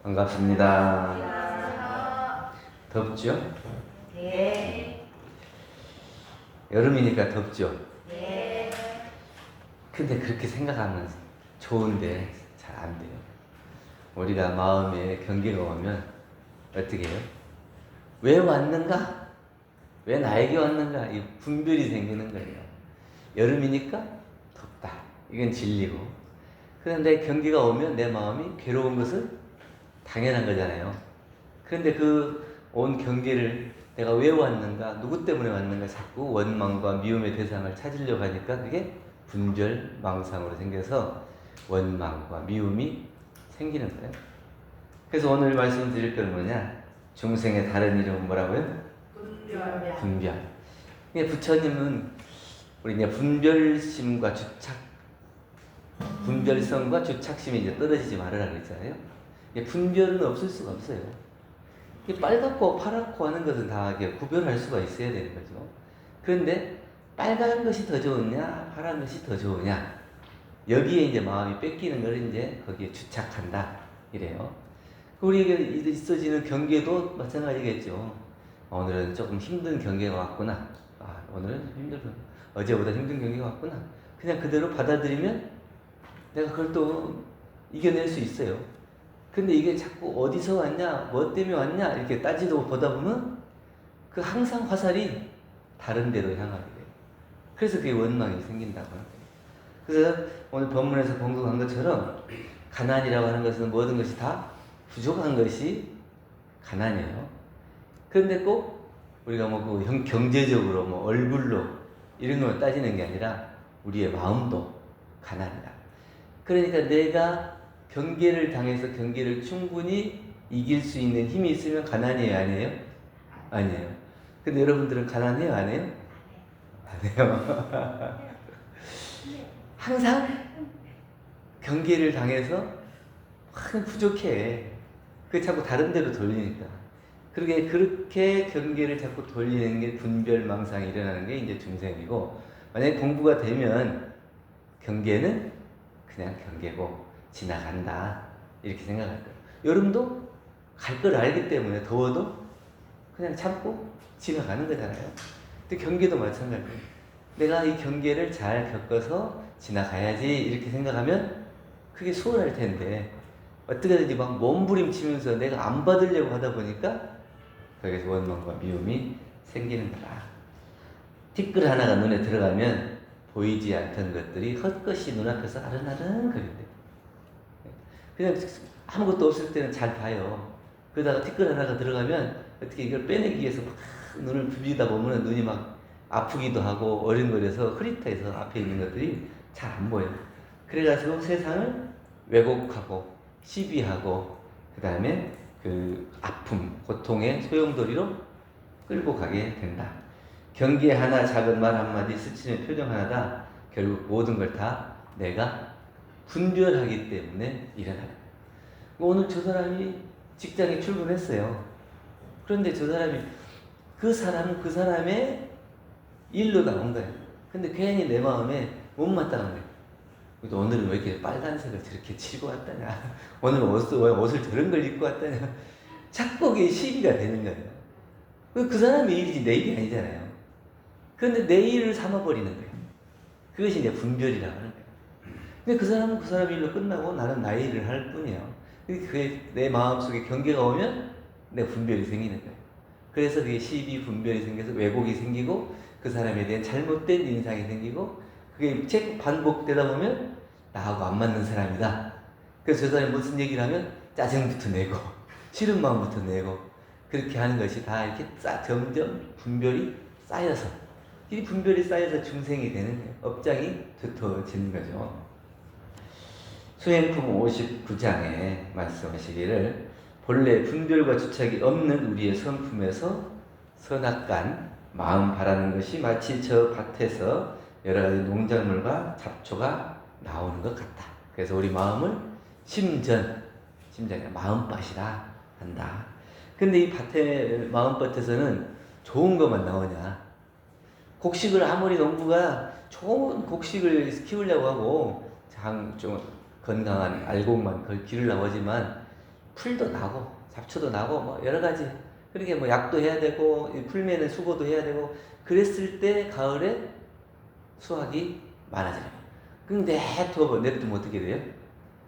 반갑습니다. 안녕하세요. 덥죠? 네. 여름이니까 덥죠? 네. 근데 그렇게 생각하면 좋은데 잘 안 돼요. 우리가 마음에 경계가 오면 어떻게 해요? 왜 왔는가? 왜 나에게 왔는가? 이 분별이 생기는 거예요. 여름이니까 덥다. 이건 진리고. 그런데 경계가 오면 내 마음이 괴로운 것은 당연한 거잖아요. 그런데 그 온 경계를 내가 왜 왔는가, 누구 때문에 왔는가 자꾸 원망과 미움의 대상을 찾으려고 하니까 그게 분별, 망상으로 생겨서 원망과 미움이 생기는 거예요. 그래서 오늘 말씀드릴 건 뭐냐? 중생의 다른 이름은 뭐라고요? 분별. 분별. 부처님은 우리 이제 분별심과 주착, 분별성과 주착심이 이제 떨어지지 말으라 그랬잖아요. 분별은 없을 수가 없어요. 빨갛고 파랗고 하는 것은 다 구별할 수가 있어야 되는 거죠. 그런데 빨간 것이 더 좋으냐, 파란 것이 더 좋으냐, 여기에 이제 마음이 뺏기는 걸 이제 거기에 주착한다 이래요. 우리에게 있어지는 경계도 마찬가지겠죠. 오늘은 조금 힘든 경계가 왔구나. 오늘은 어제보다 힘든 경계가 왔구나. 그냥 그대로 받아들이면 내가 그걸 또 이겨낼 수 있어요. 근데 이게 자꾸 어디서 왔냐, 뭐 때문에 왔냐 이렇게 따지고 보다 보면 그 항상 화살이 다른 데로 향하게 돼요. 그래서 그게 원망이 생긴다고 하는 거예요. 그래서 오늘 본문에서 공부한 것처럼 가난이라고 하는 것은 모든 것이 다 부족한 것이 가난이에요. 그런데 꼭 우리가 뭐 경제적으로 뭐 얼굴로 이런 것만 따지는 게 아니라 우리의 마음도 가난이다. 그러니까 내가 경계를 당해서 경계를 충분히 이길 수 있는 힘이 있으면 가난이에요, 아니에요? 아니에요. 근데 여러분들은 가난해요, 안 해요? 안 해요. 항상 경계를 당해서 부족해. 그게 자꾸 다른 데로 돌리니까. 그렇게 경계를 자꾸 돌리는 게 분별망상이 일어나는 게 이제 중생이고, 만약에 공부가 되면 경계는 그냥 경계고 지나간다 이렇게 생각할 거예요. 여름도 갈 걸 알기 때문에 더워도 그냥 참고 지나가는 거잖아요. 근데 경계도 마찬가지예요. 내가 이 경계를 잘 겪어서 지나가야지 이렇게 생각하면 그게 수월할 텐데 어떻게든지 막 몸부림치면서 내가 안 받으려고 하다 보니까 거기서 원망과 미움이 생기는 거다. 티끌 하나가 눈에 들어가면 보이지 않던 것들이 헛것이 눈앞에서 아른아른거린대요. 그냥 아무것도 없을 때는 잘 봐요. 그러다가 티끌 하나가 들어가면 어떻게 이걸 빼내기 위해서 막 눈을 부비다 보면 눈이 막 아프기도 하고 어린거려서 흐릿해서 앞에 있는 것들이 잘 안 보여요. 그래가지고 세상을 왜곡하고 시비하고 그 다음에 그 아픔, 고통의 소용돌이로 끌고 가게 된다. 경계 하나, 작은 말 한마디, 스치는 표정 하나다 결국 모든 걸 다 내가 분별하기 때문에 일어나요. 오늘 저 사람이 직장에 출근했어요. 그런데 저 사람이 그 사람의 일로 나온 거예요. 근데 괜히 내 마음에 못마땅한 거예요. 오늘은 왜 이렇게 빨간색을 저렇게 치고 왔다냐. 오늘 옷을 저런 걸 입고 왔다냐. 자꾸 그게 시비가 되는 거예요. 그 사람의 일이지 내 일이 아니잖아요. 그런데 내 일을 삼아버리는 거예요. 그것이 이제 분별이라고 하는 거예요. 근데 그 사람은 그 사람 일로 끝나고 나는 나의 일을 할 뿐이에요. 그게 내 마음속에 경계가 오면 내 분별이 생기는 거예요. 그래서 그게 시비 분별이 생겨서 왜곡이 생기고 그 사람에 대한 잘못된 인상이 생기고 그게 책 반복되다 보면 나하고 안 맞는 사람이다. 그래서 저 사람이 무슨 얘기를 하면 짜증부터 내고 싫은 마음부터 내고 그렇게 하는 것이 다 이렇게 점점 분별이 쌓여서 이 분별이 쌓여서 중생이 되는 거예요. 업장이 두터워지는 거죠. 수행품 59장에 말씀하시기를 본래 분별과 주착이 없는 우리의 성품에서 선악간 마음 바라는 것이 마치 저 밭에서 여러 가지 농작물과 잡초가 나오는 것 같다. 그래서 우리 마음을 심전이 마음밭이라 한다. 근데 이 마음밭에서는 좋은 것만 나오냐? 곡식을 아무리 농부가 좋은 곡식을 키우려고 하고 좀 건강한 알곡만 그걸 기르려고 하지만 풀도 나고 잡초도 나고 뭐 여러 가지. 그러게 뭐 약도 해야 되고 풀매는 수고도 해야 되고 그랬을 때 가을에 수확이 많아져요. 근데 냅두면 어떻게 돼요?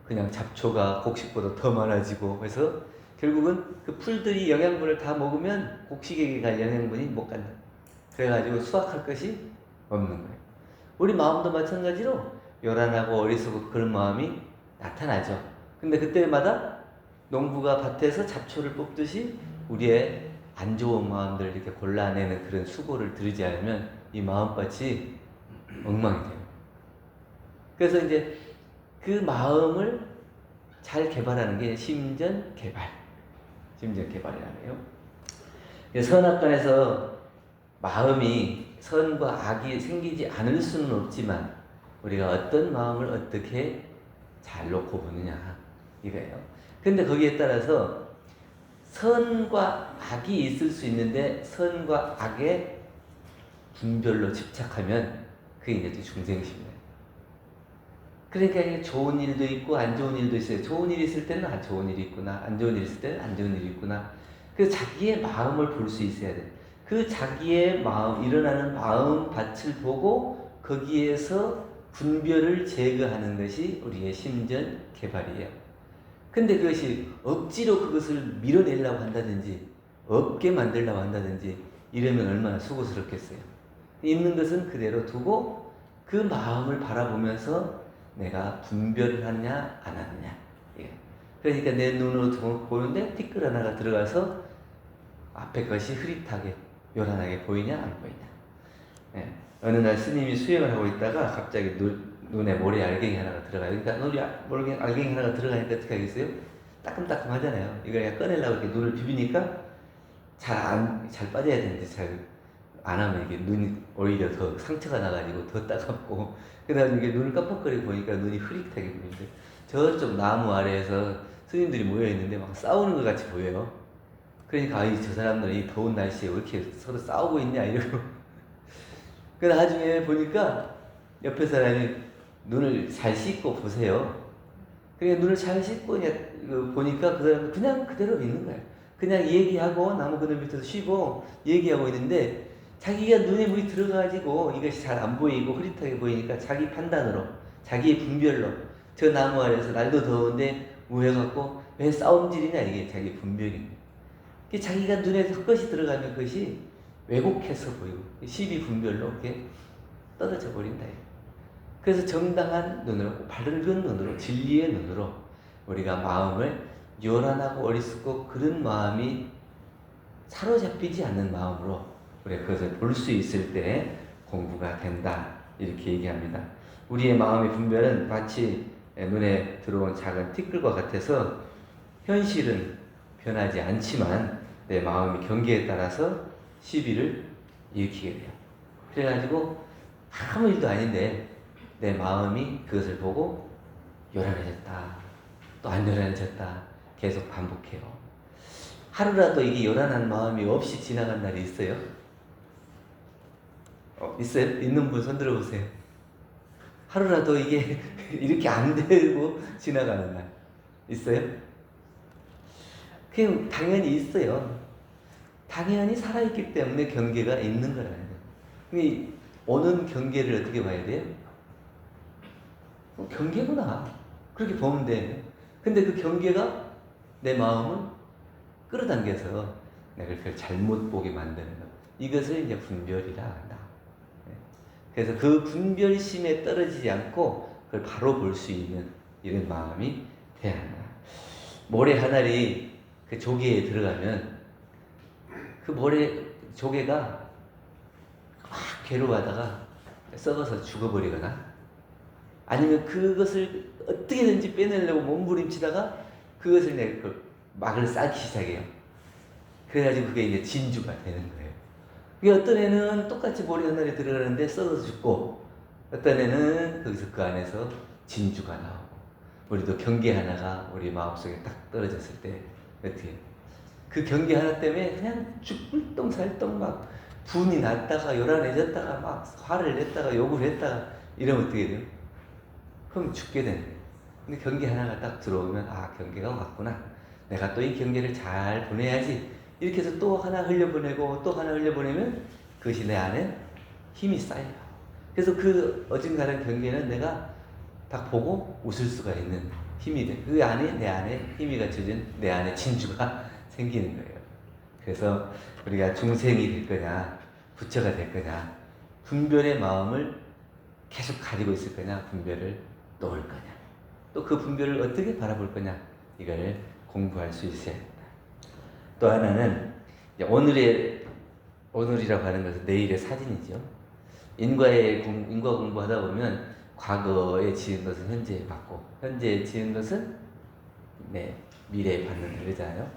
그냥 잡초가 곡식보다 더 많아지고 그래서 결국은 그 풀들이 영양분을 다 먹으면 곡식에게 갈 영양분이 못 간다. 그래가지고 수확할 것이 없는 거예요. 우리 마음도 마찬가지로 요란하고 어리석고 그런 마음이 나타나죠. 근데 그때마다 농부가 밭에서 잡초를 뽑듯이 우리의 안 좋은 마음들을 이렇게 골라내는 그런 수고를 들이지 않으면 이 마음밭이 엉망이 돼요. 그래서 이제 그 마음을 잘 개발하는 게 심전 개발이라는 거예요. 선악간에서 마음이 선과 악이 생기지 않을 수는 없지만 우리가 어떤 마음을 어떻게 잘 놓고 보느냐 이거예요. 근데 거기에 따라서 선과 악이 있을 수 있는데 선과 악의 분별로 집착하면 그게 이제 중생심이에요. 그러니까 이게 좋은 일도 있고 안 좋은 일도 있어요. 좋은 일이 있을 때는 안 좋은 일이 있구나. 안 좋은 일이 있을 때는 안 좋은 일이 있구나. 그래서 자기의 마음을 볼 수 있어야 돼. 그 자기의 마음, 일어나는 마음 밭을 보고 거기에서 분별을 제거하는 것이 우리의 심전 개발이에요. 근데 그것이 억지로 그것을 밀어내려고 한다든지 없게 만들려고 한다든지 이러면 얼마나 수고스럽겠어요. 있는 것은 그대로 두고 그 마음을 바라보면서 내가 분별을 하느냐 안 하느냐. 예. 그러니까 내 눈으로 보는데 티끌 하나가 들어가서 앞에 것이 흐릿하게 요란하게 보이냐 안 보이냐. 예. 어느 날 스님이 수행을 하고 있다가 갑자기 눈에 모래 알갱이 하나가 들어가요. 그러니까 모래 알갱이 하나가 들어가니까 어떻게 하겠어요? 따끔따끔 하잖아요. 이걸 그냥 꺼내려고 이렇게 눈을 비비니까 잘 빠져야 되는데 잘 안 하면 이게 눈이 오히려 더 상처가 나가지고 더 따갑고 그다음에 이게 눈을 깜빡거리고 보니까 눈이 흐릿하게 보이는데 저쪽 나무 아래에서 스님들이 모여 있는데 막 싸우는 것 같이 보여요. 그러니까 저 사람들은 이 더운 날씨에 왜 이렇게 서로 싸우고 있냐 이러고. 그 나중에 보니까 옆에 사람이 눈을 잘 씻고 보세요. 그러니까 눈을 잘 씻고 보니까 그 사람은 그냥 그대로 있는 거예요. 그냥 얘기하고 나무 그늘 밑에서 쉬고 얘기하고 있는데 자기가 눈에 물이 들어가지고 이것이 잘 안 보이고 흐릿하게 보이니까 자기 판단으로 자기의 분별로 저 나무 아래에서 날도 더운데 우해갖고 왜 싸움질이냐 이게 자기 분별입니다. 자기가 눈에 헛것이 들어가면 그것이 왜곡해서 보이고 시비 분별로 이렇게 떨어져 버린다. 그래서 정당한 눈으로 밝은 눈으로 진리의 눈으로 우리가 마음을 요란하고 어리석고 그런 마음이 사로잡히지 않는 마음으로 우리가 그것을 볼 수 있을 때 공부가 된다 이렇게 얘기합니다. 우리의 마음의 분별은 마치 눈에 들어온 작은 티끌과 같아서 현실은 변하지 않지만 내 마음의 경계에 따라서 시비를 일으키게 돼요. 그래가지고 아무 일도 아닌데 내 마음이 그것을 보고 요란해졌다 또 안 요란해졌다 계속 반복해요. 하루라도 이게 요란한 마음이 없이 지나간 날이 있어요? 있어요? 있는 분 손 들어보세요. 하루라도 이게 이렇게 안 되고 지나가는 날 있어요? 그냥 당연히 있어요. 당연히 살아있기 때문에 경계가 있는 거라는. 오는 경계를 어떻게 봐야 돼요? 경계구나. 그렇게 보면 돼. 근데 그 경계가 내 마음을 끌어당겨서 내가 그걸 잘못 보게 만드는 것. 이것을 이제 분별이라 한다. 그래서 그 분별심에 떨어지지 않고 그걸 바로 볼 수 있는 이런 마음이 돼야 한다. 모래 하나리 그 조개에 들어가면 그 조개가 막 괴로워하다가 썩어서 죽어버리거나 아니면 그것을 어떻게든지 빼내려고 몸부림치다가 그것을 내가 막을 쌓기 시작해요. 그래가지고 그게 이제 진주가 되는 거예요. 어떤 애는 똑같이 모래 하나에 들어가는데 썩어서 죽고 어떤 애는 거기서 그 안에서 진주가 나오고 우리도 경계 하나가 우리 마음속에 딱 떨어졌을 때 어떻게 그 경계 하나 때문에 그냥 죽불똥살똥 막 분이 났다가 요란해졌다가 막 화를 냈다가 욕을 했다가 이러면 어떻게 돼요? 그럼 죽게 되는 거예요. 근데 경계 하나가 딱 들어오면 경계가 왔구나. 내가 또 이 경계를 잘 보내야지. 이렇게 해서 또 하나 흘려보내고 또 하나 흘려보내면 그것이 내 안에 힘이 쌓여요. 그래서 그 어중간한 경계는 내가 딱 보고 웃을 수가 있는 힘이 돼. 그 안에 내 안에 힘이 갖춰진 내 안에 진주가 생기는 거예요. 그래서 우리가 중생이 될 거냐, 부처가 될 거냐, 분별의 마음을 계속 가지고 있을 거냐, 분별을 놓을 거냐, 또 그 분별을 어떻게 바라볼 거냐, 이걸 공부할 수 있어야 된다. 또 하나는 오늘이라고 하는 것은 내일의 사진이죠. 인과 공부하다 보면 과거에 지은 것은 현재에 받고, 현재에 지은 것은 미래에 받는다 그러잖아요.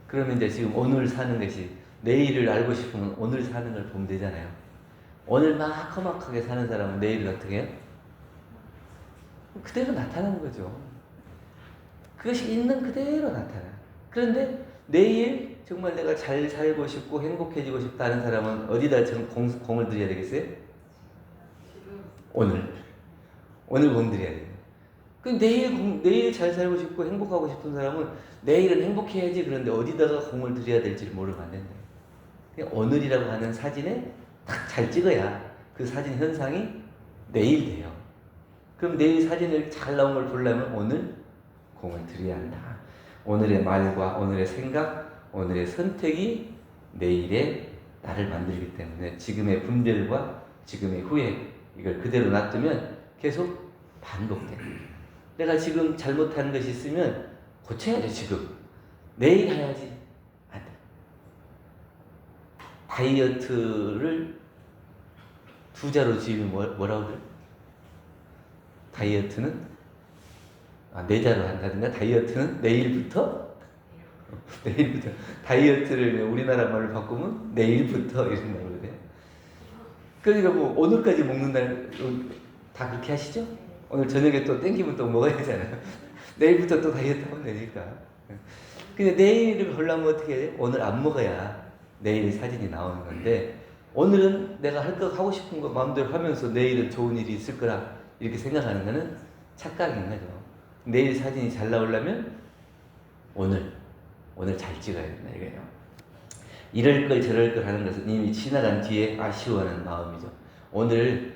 그러면 이제 지금 오늘 사는 것이, 내일을 알고 싶으면 오늘 사는 걸 보면 되잖아요. 오늘 막 험악하게 사는 사람은 내일은 어떻게 해요? 그대로 나타나는 거죠. 그것이 있는 그대로 나타나요. 그런데 내일 정말 내가 잘 살고 싶고 행복해지고 싶다는 사람은 어디다 공을 들여야 되겠어요? 오늘 공 들여야 돼요. 그 내일 잘 살고 싶고 행복하고 싶은 사람은 내일은 행복해야지, 그런데 어디다가 공을 들여야 될지 모르면 안 된다. 그냥 오늘이라고 하는 사진에 딱 잘 찍어야 그 사진 현상이 내일 돼요. 그럼 내일 사진을 잘 나온 걸 보려면 오늘 공을 들여야 한다. 오늘의 말과 오늘의 생각, 오늘의 선택이 내일의 나를 만들기 때문에 지금의 분별과 지금의 후회, 이걸 그대로 놔두면 계속 반복돼요. 내가 지금 잘못하는 것이 있으면 고쳐야죠. 지금 내일 해야지. 안 돼. 다이어트를 두 자로 지으면 뭐라고 그래? 다이어트는 네 자로 한다든가, 다이어트는 내일부터 다이어트를 우리나라 말로 바꾸면 내일부터 이런다고 그래요. 그러니까 뭐 오늘까지 먹는다는, 다 그렇게 하시죠? 오늘 저녁에 또 땡기면 또 먹어야 되잖아요. 내일부터 또 다이어트 하면 되니까. 근데 내일을 보려면 어떻게 해야 돼? 오늘 안 먹어야 내일 사진이 나오는 건데, 오늘은 내가 하고 싶은 거 마음대로 하면서 내일은 좋은 일이 있을 거라 이렇게 생각하는 거는 착각인 거죠. 내일 사진이 잘 나오려면 오늘 잘 찍어야 된다 이거예요. 이럴 걸 저럴 걸 하는 것은 이미 지나간 뒤에 아쉬워하는 마음이죠. 오늘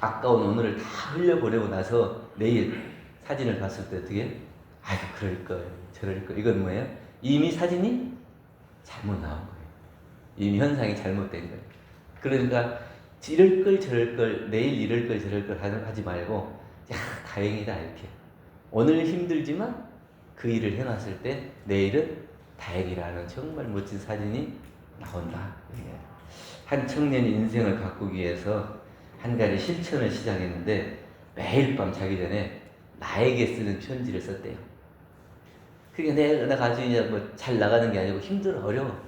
아까운 오늘을 다 흘려보내고 나서 내일 사진을 봤을 때 어떻게? 아이고 그럴 걸 저럴 걸. 이건 뭐예요? 이미 사진이 잘못 나온 거예요. 이미 현상이 잘못된 거예요. 그러니까 이럴 걸 저럴 걸, 내일 이럴 걸 저럴 걸 하지 말고, 야 다행이다 이렇게. 오늘 힘들지만 그 일을 해놨을 때 내일은 다행이라는 정말 멋진 사진이 나온다. 한 청년이 인생을 가꾸기 위해서 한 가지 실천을 시작했는데, 매일 밤 자기 전에 나에게 쓰는 편지를 썼대요. 그게 내가 아주 이제 뭐 잘 나가는 게 아니고 힘들어, 어려워,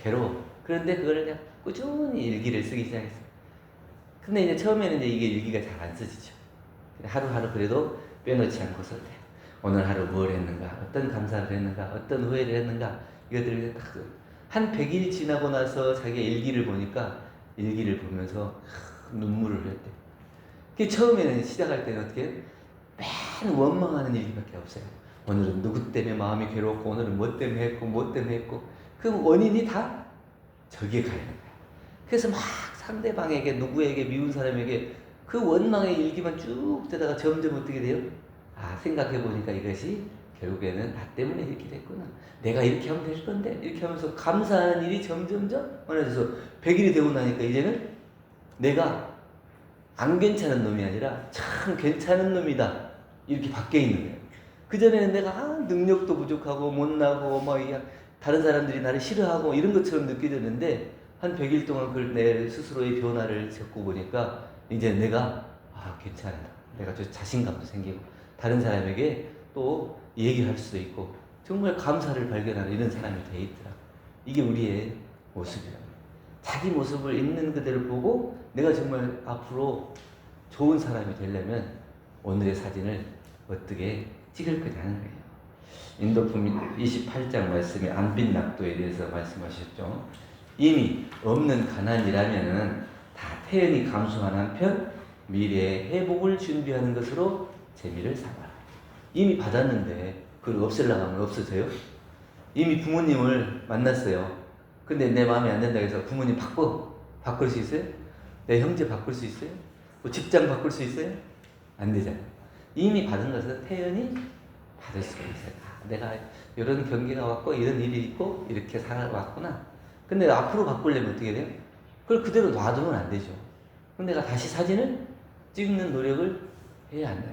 괴로워. 그런데 그걸 그냥 꾸준히 일기를 쓰기 시작했어요. 근데 이제 처음에는 이게 일기가 잘 안 써지죠. 하루하루 그래도 빼놓지 않고 썼대요. 오늘 하루 뭘 했는가, 어떤 감사를 했는가, 어떤 후회를 했는가, 이것들을 딱 한 100일 지나고 나서 자기가 일기를 보니까, 일기를 보면서 눈물을 흘렸대. 그 처음에는 시작할 때는 어떻게 맨 원망하는 일기밖에 없어요. 오늘은 누구 때문에 마음이 괴롭고, 오늘은 뭐 때문에 했고, 뭐 때문에 했고, 그 원인이 다 저기에 가 있는 거야. 그래서 막 상대방에게, 누구에게, 미운 사람에게 그 원망의 일기만 쭉 되다가 점점 어떻게 돼요? 생각해보니까 이것이 결국에는 나 때문에 이렇게 됐구나. 내가 이렇게 하면 될 건데. 이렇게 하면서 감사하는 일이 점점점 많아져서 100일이 되고 나니까 이제는 내가 안 괜찮은 놈이 아니라 참 괜찮은 놈이다. 이렇게 바뀌어 있는 거예요. 그전에는 내가 능력도 부족하고 못나고 다른 사람들이 나를 싫어하고 이런 것처럼 느껴졌는데, 한 100일 동안 그걸 내 스스로의 변화를 겪고 보니까 이제 내가 괜찮다. 내가 좀 자신감도 생기고 다른 사람에게 또 얘기할 수도 있고 정말 감사를 발견하는 이런 사람이 돼 있더라. 이게 우리의 모습이야. 자기 모습을 있는 그대로 보고 내가 정말 앞으로 좋은 사람이 되려면 오늘의 사진을 어떻게 찍을 거냐는 거예요. 인도품 28장 말씀에 안빈낙도에 대해서 말씀하셨죠. 이미 없는 가난이라면은 다 태연히 감수한 한편 미래의 회복을 준비하는 것으로 재미를 삼아라. 이미 받았는데 그걸 없애려고 하면 없어져요? 이미 부모님을 만났어요. 근데 내 마음에 안 든다 해서 부모님 바꿀 수 있어요? 내 형제 바꿀 수 있어요? 뭐 직장 바꿀 수 있어요? 안 되잖아요. 이미 받은 것은 태연히 받을 수가 있어요. 아, 내가 이런 경계가 왔고 이런 일이 있고 이렇게 살아왔구나. 근데 앞으로 바꾸려면 어떻게 돼요? 그걸 그대로 놔두면 안 되죠. 그럼 내가 다시 사진을 찍는 노력을 해야 한다.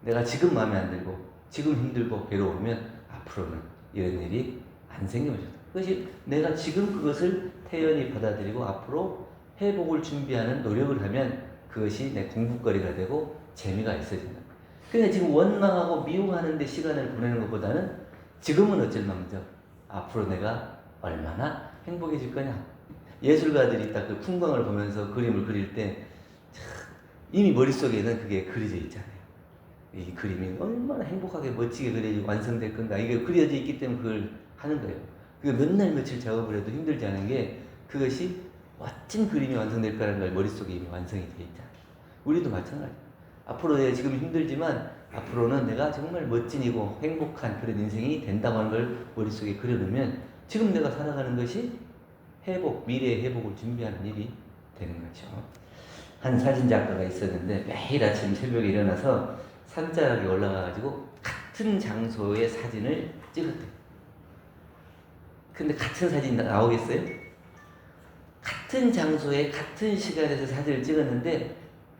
내가 지금 마음에 안 들고 지금 힘들고 괴로우면 앞으로는 이런 일이 안 생기면 좋다. 그것이 내가 지금 그것을 태연히 받아들이고 앞으로 회복을 준비하는 노력을 하면 그것이 내 공부거리가 되고 재미가 있어진다. 근데 지금 원망하고 미워하는 데 시간을 보내는 것보다는 지금은 어쩔 망정 앞으로 내가 얼마나 행복해질 거냐. 예술가들이 딱 그 풍광을 보면서 그림을 그릴 때 이미 머릿속에는 그게 그려져 있잖아요. 이 그림이 얼마나 행복하게 멋지게 그려지고 완성될 건가. 이게 그려져 있기 때문에 그걸 하는 거예요. 그게 몇 날 며칠 작업을 해도 힘들지 않은 게 그것이 멋진 그림이 완성될 거라는 걸 머릿속에 이미 완성이 돼 있잖아요. 우리도 마찬가지예요. 앞으로 내가 지금 힘들지만 앞으로는 내가 정말 멋진이고 행복한 그런 인생이 된다고 하는 걸 머릿속에 그려놓으면 지금 내가 살아가는 것이 회복, 미래의 회복을 준비하는 일이 되는 거죠. 한 사진작가가 있었는데 매일 아침 새벽에 일어나서 산자락에 올라가가지고 같은 장소의 사진을 찍었대요. 근데 같은 사진이 나오겠어요? 같은 장소에 같은 시간에서 사진을 찍었는데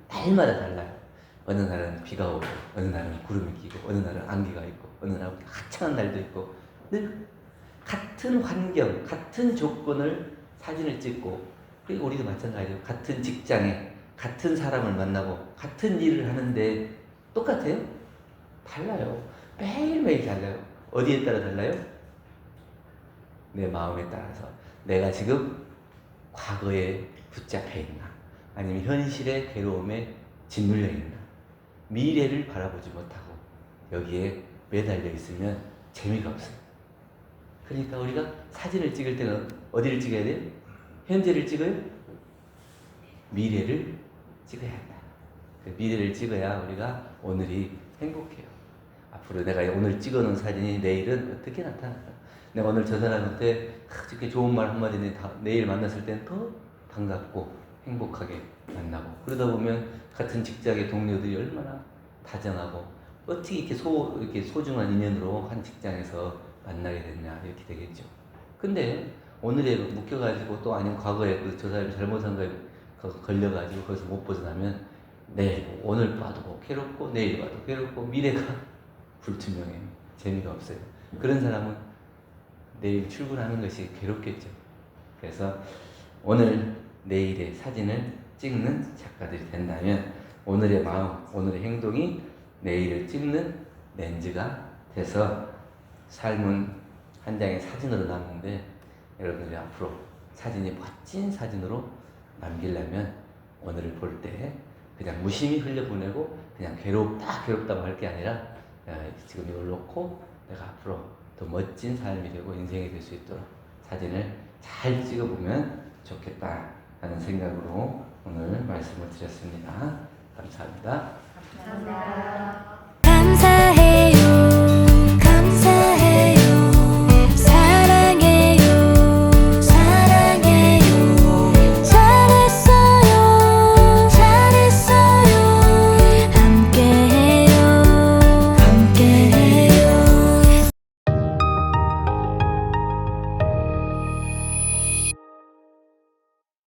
날마다 달라요. 어느 날은 비가 오고 어느 날은 구름이 끼고 어느 날은 안개가 있고 어느 날은 화창한 날도 있고 늘 같은 환경, 같은 조건을 사진을 찍고 그리고 우리도 마찬가지예요. 같은 직장에 같은 사람을 만나고 같은 일을 하는데 똑같아요? 달라요. 매일매일 달라요. 어디에 따라 달라요? 내 마음에 따라서 내가 지금 과거에 붙잡혀 있나 아니면 현실의 괴로움에 짓눌려 있나 미래를 바라보지 못하고 여기에 매달려 있으면 재미가 없어요. 그러니까 우리가 사진을 찍을 때는 어디를 찍어야 돼요? 현재를 찍어요? 미래를 찍어야 한다. 미래를 찍어야 우리가 오늘이 행복해요. 앞으로 내가 오늘 찍어놓은 사진이 내일은 어떻게 나타날까? 내가 오늘 저 사람한테 이렇게 좋은 말 한마디 내일 만났을 때는 더 반갑고 행복하게 만나고 그러다 보면 같은 직장의 동료들이 얼마나 다정하고 어떻게 이렇게 소중한 인연으로 한 직장에서 만나게 됐냐 이렇게 되겠죠. 근데 오늘에 묶여가지고 또 아니면 과거에 저 사람이 잘못한 거에 걸려가지고 거기서 못 벗어나면 내일 오늘 봐도 괴롭고 내일 봐도 괴롭고 미래가 불투명해요. 재미가 없어요. 그런 사람은 내일 출근하는 것이 괴롭겠죠. 그래서 오늘 내일의 사진을 찍는 작가들이 된다면 오늘의 마음, 오늘의 행동이 내일을 찍는 렌즈가 돼서 삶은 한 장의 사진으로 남는데 여러분들이 앞으로 사진이 멋진 사진으로 남기려면 오늘을 볼 때 그냥 무심히 흘려보내고 그냥 괴롭다고 할 게 아니라 지금 이걸 놓고 내가 앞으로 더 멋진 삶이 되고 인생이 될 수 있도록 사진을 잘 찍어보면 좋겠다 하는 생각으로 오늘 말씀을 드렸습니다. 감사합니다. 감사합니다.